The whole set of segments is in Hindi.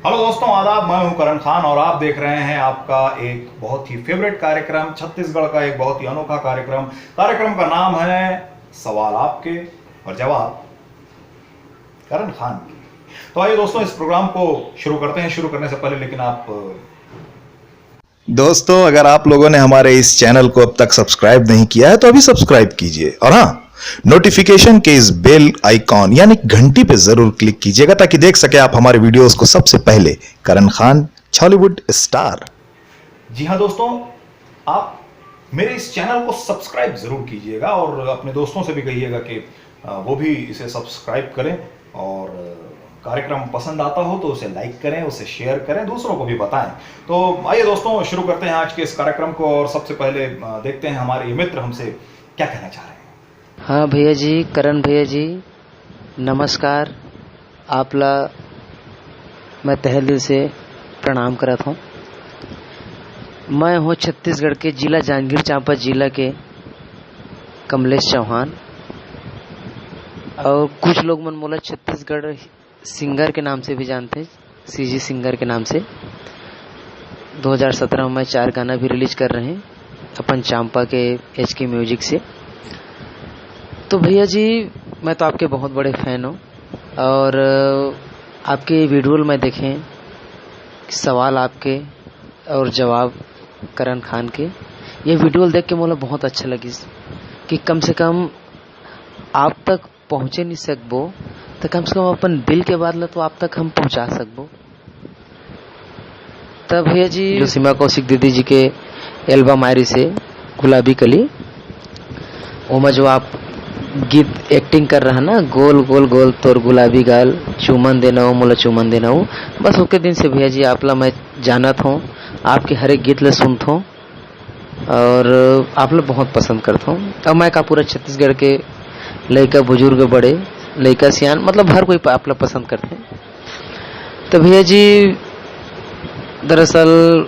हेलो दोस्तों, आदाब। मैं हूं करण खान और आप देख रहे हैं आपका एक बहुत ही फेवरेट कार्यक्रम, छत्तीसगढ़ का एक बहुत ही अनोखा कार्यक्रम का नाम है सवाल आपके और जवाब करण खान के। तो आइए दोस्तों, इस प्रोग्राम को शुरू करते हैं। शुरू करने से पहले लेकिन आप दोस्तों, अगर आप लोगों ने हमारे इस चैनल को अब तक सब्सक्राइब नहीं किया है तो अभी सब्सक्राइब कीजिए और हाँ, नोटिफिकेशन के इस बेल आइकॉन यानी घंटी पे जरूर क्लिक कीजिएगा ताकि देख सके आप हमारे वीडियोस को सबसे पहले। करण खान, बॉलीवुड स्टार। जी हाँ दोस्तों, आप मेरे इस चैनल को सब्सक्राइब जरूर कीजिएगा और अपने दोस्तों से भी कहिएगा कि वो भी इसे सब्सक्राइब करें और कार्यक्रम पसंद आता हो तो उसे लाइक करें, उसे शेयर करें, दूसरों को भी बताएं। तो आइए दोस्तों, शुरू करते हैं आज के इस कार्यक्रम को और सबसे पहले देखते हैं हमारे ये मित्र हमसे क्या कहना चाह रहे हैं। हाँ भैया जी, करण भैया जी नमस्कार। आपला मैं तहे दिल से प्रणाम करत हूँ। मैं हूँ छत्तीसगढ़ के जिला जांजगीर चांपा जिला के कमलेश चौहान और कुछ लोग मन मोला छत्तीसगढ़ सिंगर के नाम से भी जानते हैं, सीजी सिंगर के नाम से। 2017 में मैं 4 गाना भी रिलीज कर रहे हैं अपन चांपा के HK म्यूजिक से। तो भैया जी, मैं तो आपके बहुत बड़े फ़ैन हूँ और आपके वीडियो में देखें सवाल आपके और जवाब करण खान के, ये वीडियो देख के मुझे बहुत अच्छा लगी कि कम से कम आप तक पहुँचे नहीं सकबो तो कम से कम अपन दिल के बात ला तो आप तक हम पहुँचा सकबो। तब भैया जी, जो सीमा कौशिक दीदी जी के एल्बम आयरी से गुलाबी कली, ओमा जो आप गीत एक्टिंग कर रहा ना, गोल गोल गोल तोर गुलाबी गाल, चुमन देना हो मोला चुमन देना हो, बस ओके दिन से भैया जी आपला मैं जानत हूँ, आपके हर एक गीत ला सुनता हूँ और आप लोग बहुत पसंद करता हूँ। अब मैं का पूरा छत्तीसगढ़ के लड़का बुजुर्ग बड़े लड़का सियान मतलब हर कोई आप लोग पसंद करते हैं। तो भैया जी, दरअसल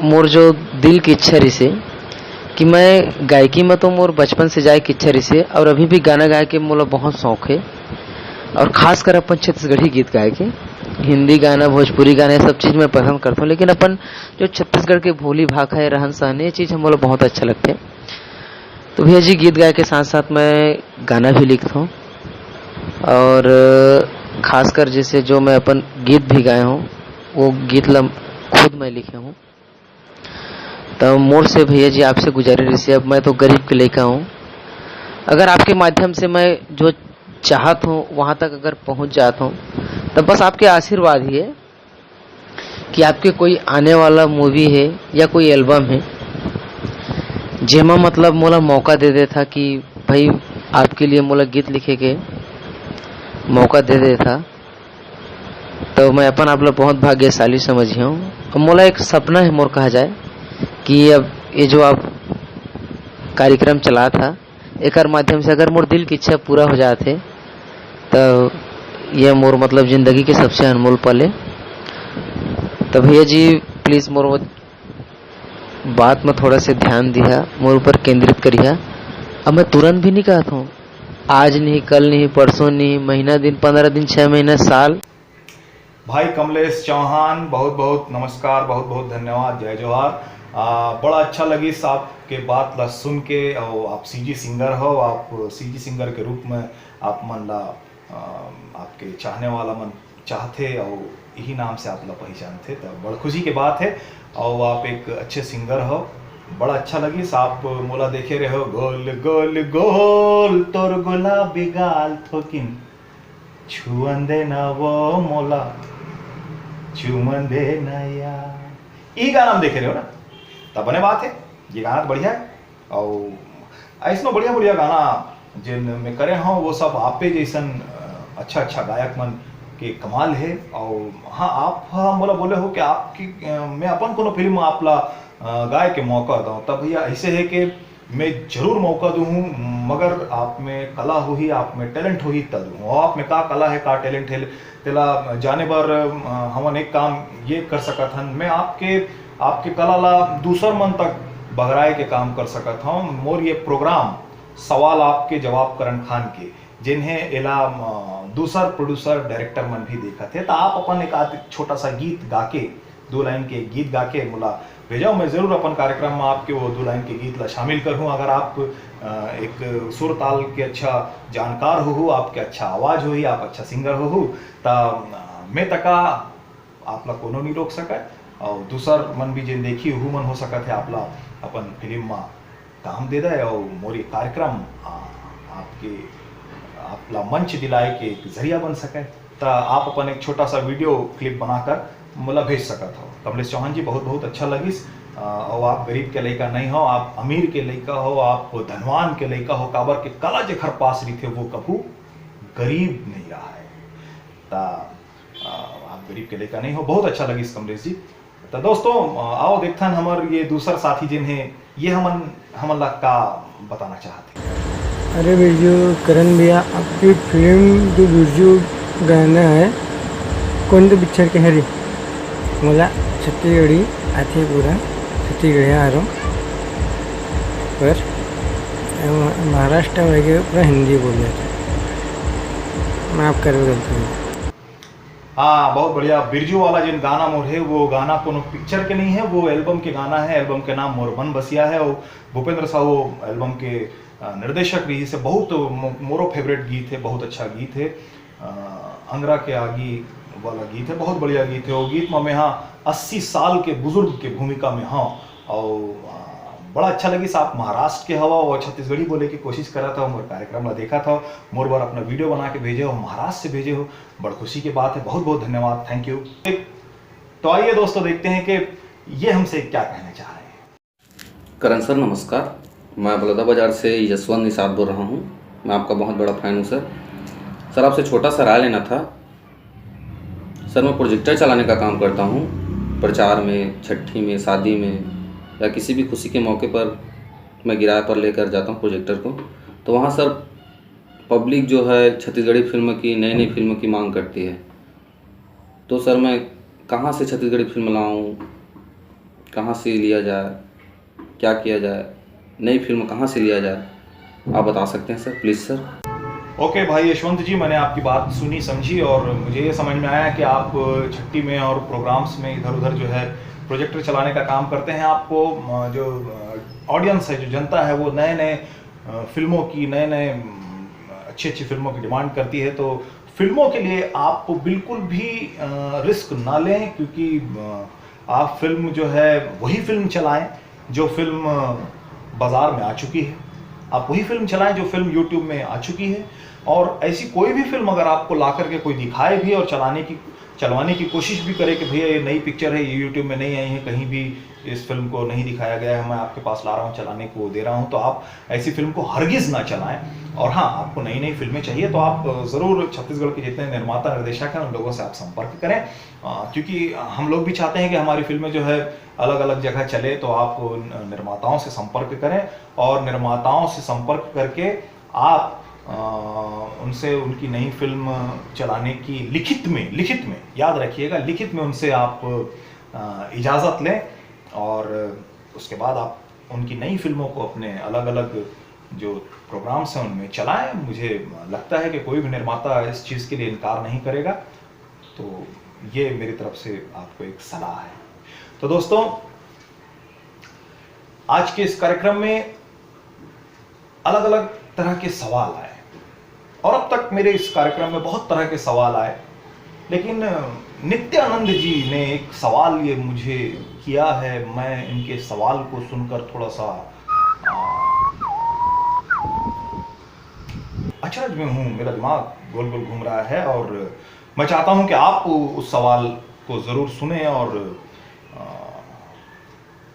मोर जो दिल की इच्छा रही से कि मैं गायकी में तो मोर बचपन से जाए की इच्छा रही से और अभी भी गाना गाए के मोला बहुत शौक है और खासकर अपन छत्तीसगढ़ी गीत गाए के। हिंदी गाना, भोजपुरी गाना, ये सब चीज़ मैं पसंद करता हूँ, लेकिन अपन जो छत्तीसगढ़ के भोली भाषा है, रहन सहन, ये चीज़ हम लोग बहुत अच्छा लगते हैं। तो भैया जी, गीत गाए के साथ साथ मैं गाना भी लिखता हूँ और खासकर जैसे जो मैं अपन गीत भी गाए हूँ वो गीत ला खुद मैं लिखे हूँ। तो मोर से भैया जी आपसे गुजारिश है, अब मैं तो गरीब के लड़का हूँ, अगर आपके माध्यम से मैं जो चाहत हूँ वहाँ तक अगर पहुँच जाता हूँ तो बस आपके आशीर्वाद ही है कि आपके कोई आने वाला मूवी है या कोई एल्बम है जेमा मतलब मोला मौका दे देता कि भाई आपके लिए मोला गीत लिखे के मौका दे देता, तो मैं अपन आप लोग बहुत भाग्यशाली समझी हूँ। और मोला एक सपना है मोर कहा जाए कि अब ये जो आप कार्यक्रम चला था एक माध्यम से अगर मोर दिल की इच्छा पूरा हो जाते तो ये मोर मतलब ज़िंदगी के सबसे अनमोल पल है। तो भैया जी प्लीज़ मोर बात में थोड़ा से ध्यान दिया, मोर ऊपर केंद्रित करिए। अब मैं तुरंत भी नहीं कहता हूँ, आज नहीं, कल नहीं, परसों नहीं, महीना दिन, 15 दिन, 6 महीना, साल। भाई कमलेश चौहान, बहुत बहुत नमस्कार, बहुत बहुत धन्यवाद, जय जोहार। बड़ा अच्छा लगी आपके बात ला सुन के। और आप सीजी सिंगर हो, आप सीजी सिंगर के रूप में आप मन ला आपके चाहने वाला मन चाहते और यही नाम से आप ला पहचानते, तो बड़ा खुशी की बात है। और आप एक अच्छे सिंगर हो, बड़ा अच्छा लगी। आप मोला देखे रहे हो, गोल गोल गोल तोर गुलाबी गाल थोकिन छुअन देना वो मोला चुमन देना यार, ये गाना हम देखे रहे हो ना, तब बने बात है। ये गाना तो बढ़िया है और ऐसा बढ़िया बढ़िया गाना जिन में करे हों वो सब आपे जैसन अच्छा अच्छा गायक मन के कमाल है। और हाँ, आप बोला बोले हो कि आपकी मैं अपन कोनो फिल्म आपला गाय के मौका दूँ, तब भैया ऐसे है कि मैं जरूर मौका दूँ, मगर आप में कला हो ही, आप में टैलेंट हो ही तब दूँ। और आप में का कला है, का टैलेंट है, तेला जाने बर हमन एक काम ये कर सकत हन, मैं आपके कला ला दूसर मन तक बगराए के काम कर सकत हूँ। मोर ये प्रोग्राम सवाल आपके जवाब करण खान के जिन्हें एला दूसर प्रोड्यूसर डायरेक्टर मन भी देखा थे तो आप अपन एक आध छोटा सा गीत गा के 2 लाइन के गीत गा के मोला भेजाओ। मैं ज़रूर अपन कार्यक्रम में आपके वो 2 लाइन के गीत ला शामिल करूँ। अगर आप एक सुर ताल के अच्छा जानकार हो, आपके अच्छा आवाज़ हो, आप अच्छा सिंगर हो तो मैं तका आप ला कोनो नहीं रोक सका। और दूसर मन भी जिन देखी हु मन हो सका थे आप ला अपन फिल्म में काम दे दे और मोरी कार्यक्रम आपके आप ला मंच दिलाए के एक जरिया बन सके तो आप अपन एक छोटा सा वीडियो क्लिप बनाकर मोला भेज सका था। कमलेश चौहान जी बहुत बहुत अच्छा लगिस। और आप गरीब के लड़का नहीं हो, आप अमीर के लड़का हो, आप धनवान के लड़का हो, काबर के कला जेखर पास रही थे वो कभू गरीब नहीं रहा है। ता आप गरीब के लड़का नहीं हो। बहुत अच्छा लगिस कमलेश जी। तो दोस्तों आओ देखथन हमार ये दूसर साथी जिन्हें ये हमन ला का बताना चाहते। अरे बिरजू करण भैया, आपकी फिल्म जो बिरजू गाना है कौन तो पिक्चर के हरी मला छत्तीसगढ़ी आती पूरा छत्तीसगढ़ी आ रहा पर महाराष्ट्र में के पूरा हिंदी बोल रहे थे, मैं आप कर गलती हूँ। हाँ बहुत बढ़िया। बिरजू वाला जिन गाना मोर है वो गाना कोनो पिक्चर के नहीं है, वो एल्बम के गाना है। एल्बम के नाम मोर मन बसिया है और भूपेंद्र साहू एल्बम के निर्देशक रही से बहुत मोरो फेवरेट गीत है, बहुत अच्छा गीत है। अंगरा के आगी वाला गीत है, बहुत बढ़िया गीत है। वो गीत में मैं हाँ 80 साल के बुजुर्ग के भूमिका में हाँ और बड़ा अच्छा लगी। आप महाराष्ट्र के हवा और छत्तीसगढ़ी बोले की कोशिश करा था। मोर कार्यक्रम ला देखा था, मोर बार अपना वीडियो बना के भेजे हो, महाराष्ट्र से भेजे हो, बड़ा खुशी की बात है। बहुत बहुत धन्यवाद, थैंक यू। तो आइए दोस्तों देखते हैं कि ये हमसे क्या कहना चाह रहे हैं। करण सर नमस्कार, मैं बलौदा बाजार से यशवंत निषाद बोल रहा हूँ। मैं आपका बहुत बड़ा फ़ैन हूँ सर। सर आपसे छोटा सा राय लेना था। सर मैं प्रोजेक्टर चलाने का काम करता हूँ, प्रचार में, छठी में, शादी में या किसी भी खुशी के मौके पर मैं किराए पर लेकर जाता हूँ प्रोजेक्टर को। तो वहाँ सर पब्लिक जो है छत्तीसगढ़ी फिल्म की, नई नई फिल्म की मांग करती है। तो सर मैं कहाँ से छत्तीसगढ़ी फिल्म लाऊँ, कहाँ से लिया जाए, क्या किया जाए, नई फिल्म कहाँ से लिया जाए, आप बता सकते हैं सर प्लीज़ सर। ओके भाई यशवंत जी, मैंने आपकी बात सुनी समझी और मुझे ये समझ में आया कि आप छुट्टी में और प्रोग्राम्स में इधर उधर जो है प्रोजेक्टर चलाने का काम करते हैं। आपको जो ऑडियंस है, जो जनता है, वो नए नए फिल्मों की, नए नए अच्छी अच्छी फिल्मों की डिमांड करती है। तो फिल्मों के लिए आप बिल्कुल भी रिस्क ना लें, क्योंकि आप फिल्म जो है वही फिल्म चलाएं जो फिल्म बाज़ार में आ चुकी है। आप वही फिल्म चलाएं जो फिल्म यूट्यूब में आ चुकी है। और ऐसी कोई भी फिल्म अगर आपको ला करके कोई दिखाए भी और चलवाने की कोशिश भी करे कि भैया ये नई पिक्चर है, ये यूट्यूब में नहीं आई है, कहीं भी इस फिल्म को नहीं दिखाया गया है, मैं आपके पास ला रहा हूँ, चलाने को दे रहा हूँ, तो आप ऐसी फिल्म को हरगिज़ ना चलाएं। और हाँ, आपको नई नई फिल्में चाहिए तो आप ज़रूर छत्तीसगढ़ के जितने निर्माता निर्देशक हैं उन लोगों से आप संपर्क करें, क्योंकि हम लोग भी चाहते हैं कि हमारी फिल्में जो है अलग अलग जगह चले। तो आप निर्माताओं से संपर्क करें और निर्माताओं से संपर्क करके आप उनसे उनकी नई फिल्म चलाने की लिखित में याद रखिएगा, लिखित में उनसे आप इजाज़त लें और उसके बाद आप उनकी नई फिल्मों को अपने अलग अलग जो प्रोग्राम्स हैं उनमें चलाएं। मुझे लगता है कि कोई भी निर्माता इस चीज़ के लिए इनकार नहीं करेगा। तो ये मेरी तरफ से आपको एक सलाह है। तो दोस्तों आज के इस कार्यक्रम में अलग अलग तरह के सवाल आए और अब तक मेरे इस कार्यक्रम में बहुत तरह के सवाल आए, लेकिन नित्यानंद जी ने एक सवाल ये मुझे किया है। मैं इनके सवाल को सुनकर थोड़ा सा अचरज में हूँ, मेरा दिमाग गोल गोल घूम रहा है और मैं चाहता हूँ कि आप उस सवाल को ज़रूर सुने और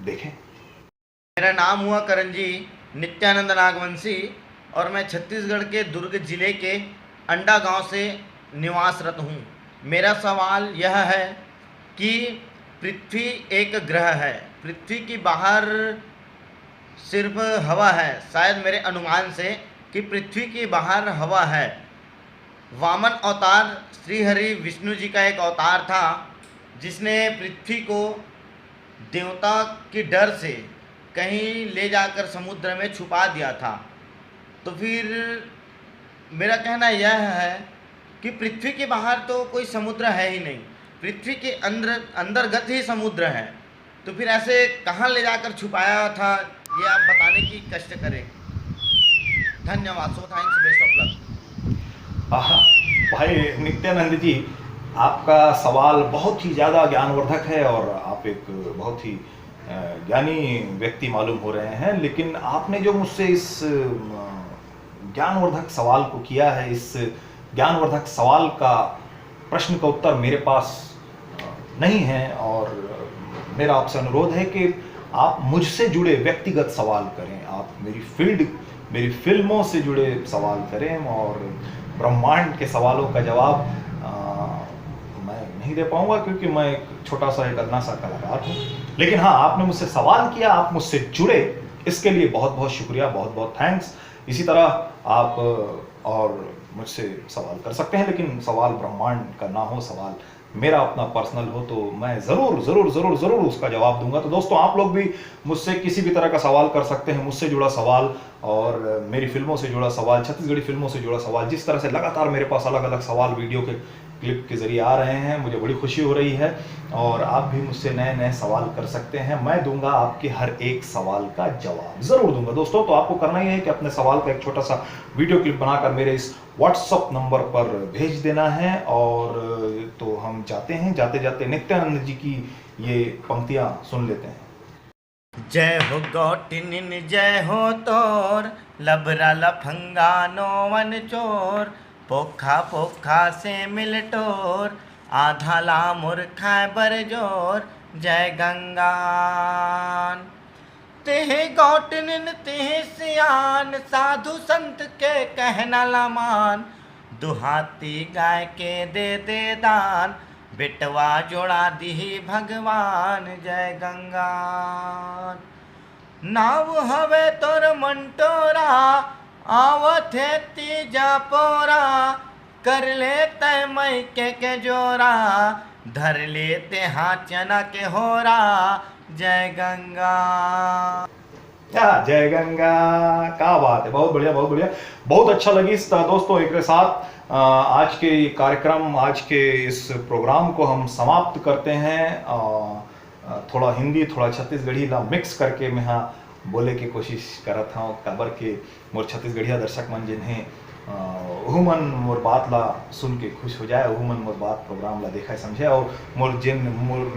देखें। मेरा नाम हुआ करण जी नित्यानंद नागवंशी और मैं छत्तीसगढ़ के दुर्ग जिले के अंडा गांव से निवासरत हूँ। मेरा सवाल यह है कि पृथ्वी एक ग्रह है, पृथ्वी की बाहर सिर्फ हवा है। शायद मेरे अनुमान से कि पृथ्वी की बाहर हवा है। वामन अवतार श्री हरि विष्णु जी का एक अवतार था जिसने पृथ्वी को देवता की डर से कहीं ले जाकर समुद्र में छुपा दिया था। तो फिर मेरा कहना यह है कि पृथ्वी के बाहर तो कोई समुद्र है ही नहीं, पृथ्वी के अंतर्गत ही समुद्र है, तो फिर ऐसे कहाँ ले जाकर छुपाया था ये आप बताने की कष्ट करें। धन्यवाद। So thanks, best of luck. भाई नित्यानंद जी, आपका सवाल बहुत ही ज़्यादा ज्ञानवर्धक है और आप एक बहुत ही ज्ञानी व्यक्ति मालूम हो रहे हैं, लेकिन आपने जो मुझसे इस ज्ञानवर्धक सवाल को किया है, इस ज्ञानवर्धक सवाल का प्रश्न का उत्तर मेरे पास नहीं है और मेरा आपसे अनुरोध है कि आप मुझसे जुड़े व्यक्तिगत सवाल करें, आप मेरी फील्ड, मेरी फिल्मों से जुड़े सवाल करें और ब्रह्मांड के सवालों का जवाब मैं नहीं दे पाऊंगा क्योंकि मैं एक छोटा सा एक अन्ना सा कलाकार हूँ। लेकिन हाँ, आपने मुझसे सवाल किया, आप मुझसे जुड़े, इसके लिए बहुत बहुत शुक्रिया, बहुत बहुत थैंक्स। इसी तरह आप और मुझसे सवाल कर सकते हैं, लेकिन सवाल ब्रह्मांड का ना हो, सवाल मेरा अपना पर्सनल हो, तो मैं ज़रूर ज़रूर ज़रूर ज़रूर उसका जवाब दूंगा। तो दोस्तों, आप लोग भी मुझसे किसी भी तरह का सवाल कर सकते हैं, मुझसे जुड़ा सवाल और मेरी फिल्मों से जुड़ा सवाल, छत्तीसगढ़ी फिल्मों से जुड़ा सवाल। जिस तरह से लगातार मेरे पास अलग अलग सवाल वीडियो के क्लिप के ज़रिए आ रहे हैं, मुझे बड़ी खुशी हो रही है और आप भी मुझसे नए नए सवाल कर सकते हैं। मैं दूंगा आपके हर एक सवाल का जवाब, ज़रूर दूंगा दोस्तों। तो आपको करना ही है कि अपने सवाल का एक छोटा सा वीडियो क्लिप बनाकर मेरे इस व्हाट्सअप नंबर पर भेज देना है। और तो हम जाते हैं, जाते जाते नित्यानंद जी की ये पंक्तियाँ सुन लेते हैं। जय हो गौटिनिन जय हो तोर, लबरा लफंगा नोवन चोर, पोखा पोखा से मिलटोर, आधा ला मूर्खा बरजोर, जय गंगान। तेह गौटिनिन तेह सियान, साधु संत के कहना लमान, दुहाती गाय के दे दान, बेटवा जोड़ा दी भगवान, जय गंगान। नाव हवे तोर मंटोरा, आवत है तीजा पोरा, कर लेते मई के जोरा, धर लेते हाथ चना के होरा, जय गंगा। क्या जय गंगा, क्या बात है, बहुत बढ़िया बहुत बढ़िया, बहुत अच्छा लगी दोस्तों। एक साथ आज के कार्यक्रम, आज के इस प्रोग्राम को हम समाप्त करते हैं। थोड़ा हिंदी थोड़ा छत्तीसगढ़ी ला मिक्स करके मैं हाँ बोले की कोशिश करत हूँ, काबर के मोर छत्तीसगढ़िया दर्शक मन जिन्हें ओहू मन मोर बात ला सुन के खुश हो जाए, ओहू मन मोर बात प्रोग्राम ला देखा समझे, और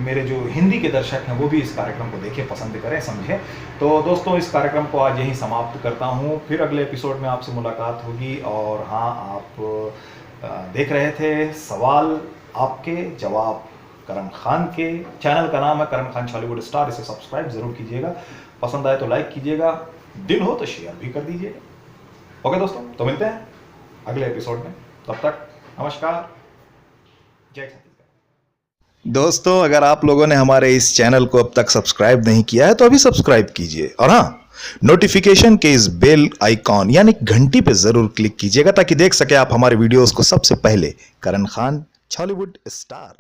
मेरे जो हिंदी के दर्शक हैं वो भी इस कार्यक्रम को देखे, पसंद करें, समझे। तो दोस्तों, इस कार्यक्रम को आज यहीं समाप्त करता हूँ, फिर अगले एपिसोड में आपसे मुलाकात होगी। और हाँ, आप देख रहे थे सवाल आपके जवाब करण खान के, चैनल का नाम है करण खान छॉलीवुड स्टार, इसे सब्सक्राइब जरूर कीजिएगा, पसंद आए तो लाइक कीजिएगा, दिल हो तो शेयर भी कर दीजिएगा। ओके दोस्तों, तो मिलते हैं अगले एपिसोड में, तब तक नमस्कार, जय छत्तीसगढ़। दोस्तों, अगर आप लोगों ने हमारे इस चैनल को अब तक सब्सक्राइब नहीं किया है तो अभी सब्सक्राइब कीजिए, और हाँ, नोटिफिकेशन के इस बेल आइकॉन यानी घंटी पे जरूर क्लिक कीजिएगा ताकि देख सके आप हमारे वीडियोस को सबसे पहले। करण खान छॉलीवुड स्टार।